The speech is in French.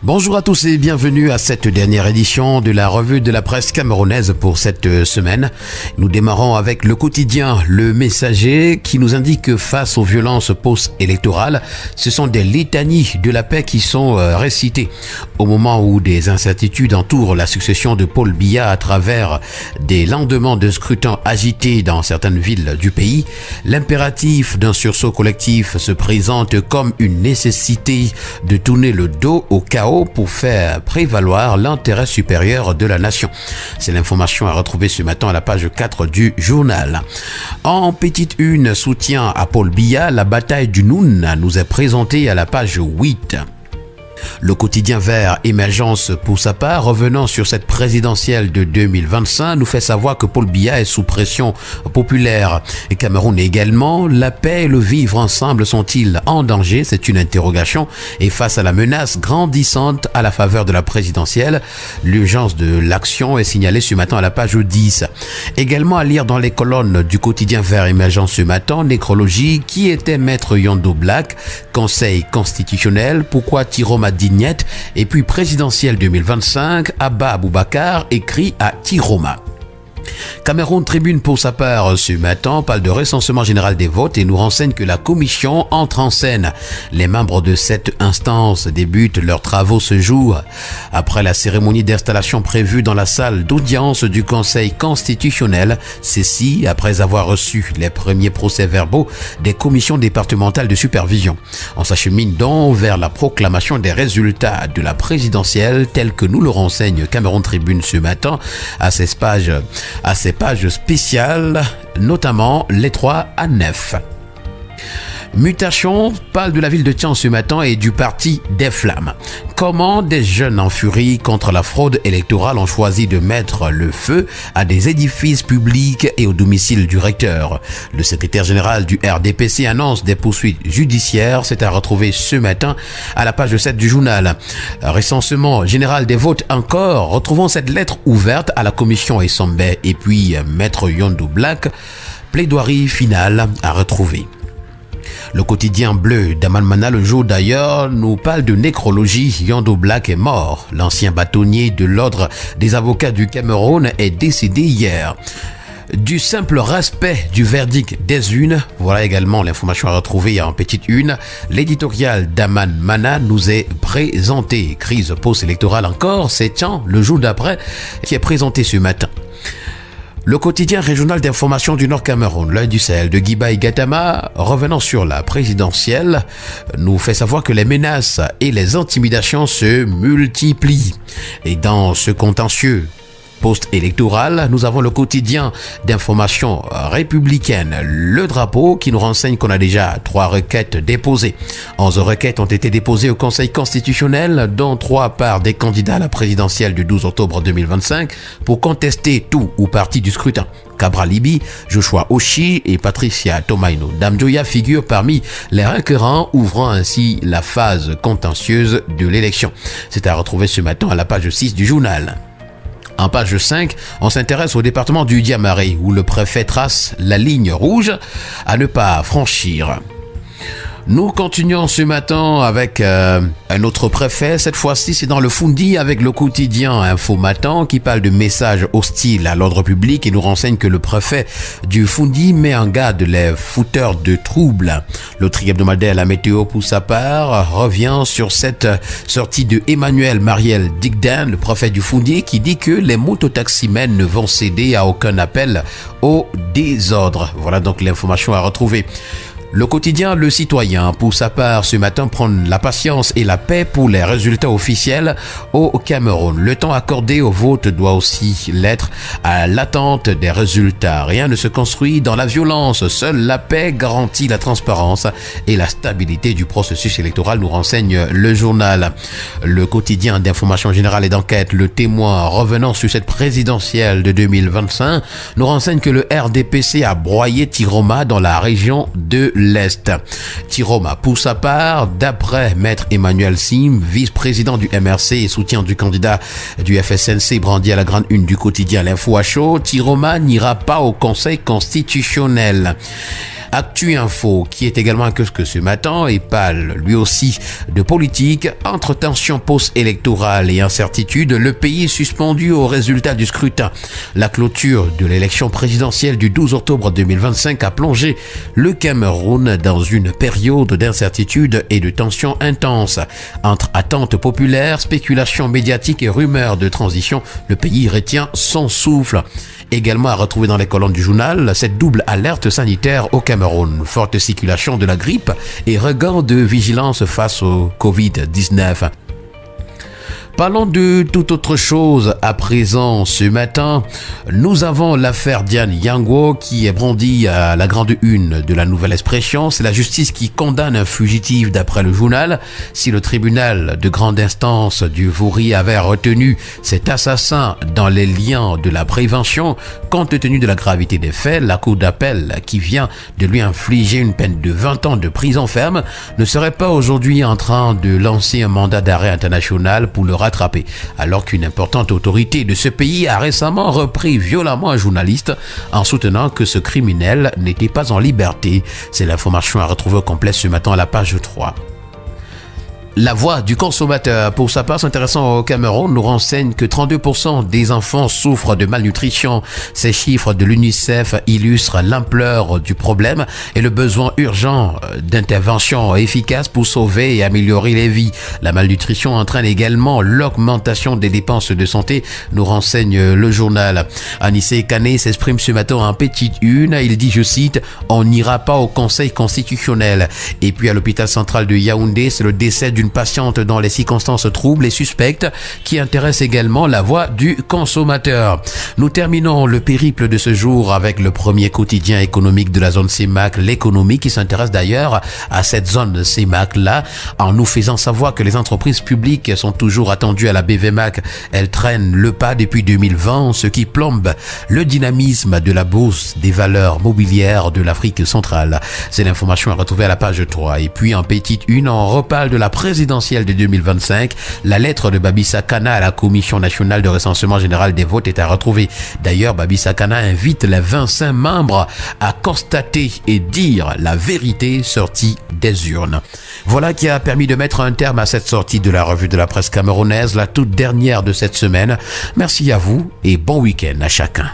Bonjour à tous et bienvenue à cette dernière édition de la revue de la presse camerounaise pour cette semaine. Nous démarrons avec le quotidien Le Messager qui nous indique que face aux violences post-électorales, ce sont des litanies de la paix qui sont récitées. Au moment où des incertitudes entourent la succession de Paul Biya à travers des lendemains de scrutin agités dans certaines villes du pays, l'impératif d'un sursaut collectif se présente comme une nécessité de tourner le dos au chaos pour faire prévaloir l'intérêt supérieur de la nation. C'est l'information à retrouver ce matin à la page 4 du journal. En petite une, soutien à Paul Biya, la bataille du Noun nous est présentée à la page 8. Le quotidien Vert Émergence, pour sa part, revenant sur cette présidentielle de 2025, nous fait savoir que Paul Biya est sous pression populaire. Et Cameroun également, la paix et le vivre ensemble sont-ils en danger? C'est une interrogation. Et face à la menace grandissante à la faveur de la présidentielle, l'urgence de l'action est signalée ce matin à la page 10. Également à lire dans les colonnes du quotidien Vert Émergence ce matin, nécrologie, qui était Maître Yondo Black, Conseil constitutionnel, pourquoi Tiroma Dignette, et puis présidentielle 2025, Abba Aboubakar écrit à Tiroma. Cameroun Tribune pour sa part ce matin parle de recensement général des votes et nous renseigne que la commission entre en scène. Les membres de cette instance débutent leurs travaux ce jour. Après la cérémonie d'installation prévue dans la salle d'audience du Conseil constitutionnel, ceci après avoir reçu les premiers procès-verbaux des commissions départementales de supervision. On s'achemine donc vers la proclamation des résultats de la présidentielle tels que nous le renseigne Cameroun Tribune ce matin à ces pages spéciales, notamment les 3 à 9. Mutation parle de la ville de Tian ce matin et du parti des Flammes. Comment des jeunes en furie contre la fraude électorale ont choisi de mettre le feu à des édifices publics et au domicile du recteur. Le secrétaire général du RDPC annonce des poursuites judiciaires. C'est à retrouver ce matin à la page 7 du journal. Recensement général des votes encore. Retrouvons cette lettre ouverte à la commission Essombe et puis Maître Yondo Black. Plaidoirie finale à retrouver. Le quotidien bleu d'Amanmana le jour d'ailleurs nous parle de nécrologie. Yondo Black est mort. L'ancien bâtonnier de l'ordre des avocats du Cameroun est décédé hier. Du simple respect du verdict des unes, voilà également l'information à retrouver en petite une. L'éditorial d'Aman Mana nous est présenté. Crise post-électorale encore, c'est Tian, le jour d'après, qui est présenté ce matin. Le quotidien régional d'information du Nord Cameroun, l'œil du Sahel de Guiba et Gatama, revenant sur la présidentielle, nous fait savoir que les menaces et les intimidations se multiplient. Et dans ce contentieux post-électoral, nous avons le quotidien d'information républicaine, Le Drapeau, qui nous renseigne qu'on a déjà 3 requêtes déposées. 11 requêtes ont été déposées au Conseil constitutionnel, dont 3 par des candidats à la présidentielle du 12 octobre 2025 pour contester tout ou partie du scrutin. Cabra Libi, Joshua Oshi et Patricia Tomaino Damjoya figurent parmi les requérants, ouvrant ainsi la phase contentieuse de l'élection. C'est à retrouver ce matin à la page 6 du journal. En page 5, on s'intéresse au département du Diamaré où le préfet trace la ligne rouge à ne pas franchir. Nous continuons ce matin avec un autre préfet. Cette fois-ci, c'est dans le Foundi avec le quotidien Info Matin qui parle de messages hostiles à l'ordre public et nous renseigne que le préfet du Foundi met en garde les fouteurs de troubles. Le hebdomadaire La Météo, pour sa part, revient sur cette sortie de Emmanuel Mariel Digdan, le préfet du Foundi, qui dit que les mototaximens ne vont céder à aucun appel au désordre. Voilà donc l'information à retrouver. Le quotidien Le Citoyen, pour sa part, ce matin, prend la patience et la paix pour les résultats officiels au Cameroun. Le temps accordé au vote doit aussi l'être à l'attente des résultats. Rien ne se construit dans la violence. Seule la paix garantit la transparence et la stabilité du processus électoral, nous renseigne le journal. Le quotidien d'information générale et d'enquête, Le Témoin, revenant sur cette présidentielle de 2025, nous renseigne que le RDPC a broyé Tiroma dans la région de l'Est. Tiroma, pour sa part, d'après Maître Emmanuel Sim, vice-président du MRC et soutien du candidat du FSNC brandi à la grande une du quotidien L'Info à chaud, Tiroma n'ira pas au Conseil constitutionnel. Actu Info, qui est également un kiosque ce matin et parle lui aussi de politique. Entre tensions post-électorales et incertitudes, le pays est suspendu au résultat du scrutin. La clôture de l'élection présidentielle du 12 octobre 2025 a plongé le Cameroun dans une période d'incertitude et de tensions intenses. Entre attentes populaires, spéculations médiatiques et rumeurs de transition, le pays retient son souffle. Également à retrouver dans les colonnes du journal, cette double alerte sanitaire au Cameroun. Forte circulation de la grippe et regain de vigilance face au Covid-19. Parlons de toute autre chose à présent ce matin. Nous avons l'affaire Diane Yangwo qui est brandie à la grande une de la Nouvelle Expression. C'est la justice qui condamne un fugitif d'après le journal. Si le tribunal de grande instance du Vouri avait retenu cet assassin dans les liens de la prévention, compte tenu de la gravité des faits, la cour d'appel qui vient de lui infliger une peine de 20 ans de prison ferme ne serait pas aujourd'hui en train de lancer un mandat d'arrêt international pour le rattraper, alors qu'une importante autorité de ce pays a récemment repris violemment un journaliste en soutenant que ce criminel n'était pas en liberté. C'est l'information à retrouver au complet ce matin à la page 3. La voix du consommateur, pour sa part s'intéressant au Cameroun, nous renseigne que 32% des enfants souffrent de malnutrition. Ces chiffres de l'UNICEF illustrent l'ampleur du problème et le besoin urgent d'interventions efficaces pour sauver et améliorer les vies. La malnutrition entraîne également l'augmentation des dépenses de santé, nous renseigne le journal. Anissé Kane s'exprime ce matin en petite une. Il dit, je cite, « On n'ira pas au Conseil constitutionnel ». Et puis à l'hôpital central de Yaoundé, c'est le décès d'une patiente dans les circonstances troubles et suspectes qui intéresse également la voix du consommateur. Nous terminons le périple de ce jour avec le premier quotidien économique de la zone CEMAC, l'économie, qui s'intéresse d'ailleurs à cette zone CEMAC-là en nous faisant savoir que les entreprises publiques sont toujours attendues à la BVMAC. Elles traînent le pas depuis 2020, ce qui plombe le dynamisme de la bourse des valeurs mobilières de l'Afrique centrale. C'est l'information à retrouver à la page 3. Et puis en petite une, on reparle de la présidentielle de 2025. La lettre de Babi Sakana à la Commission nationale de recensement général des votes est à retrouver. D'ailleurs, Babi Sakana invite les 25 membres à constater et dire la vérité sortie des urnes. Voilà qui a permis de mettre un terme à cette sortie de la revue de la presse camerounaise, la toute dernière de cette semaine. Merci à vous et bon week-end à chacun.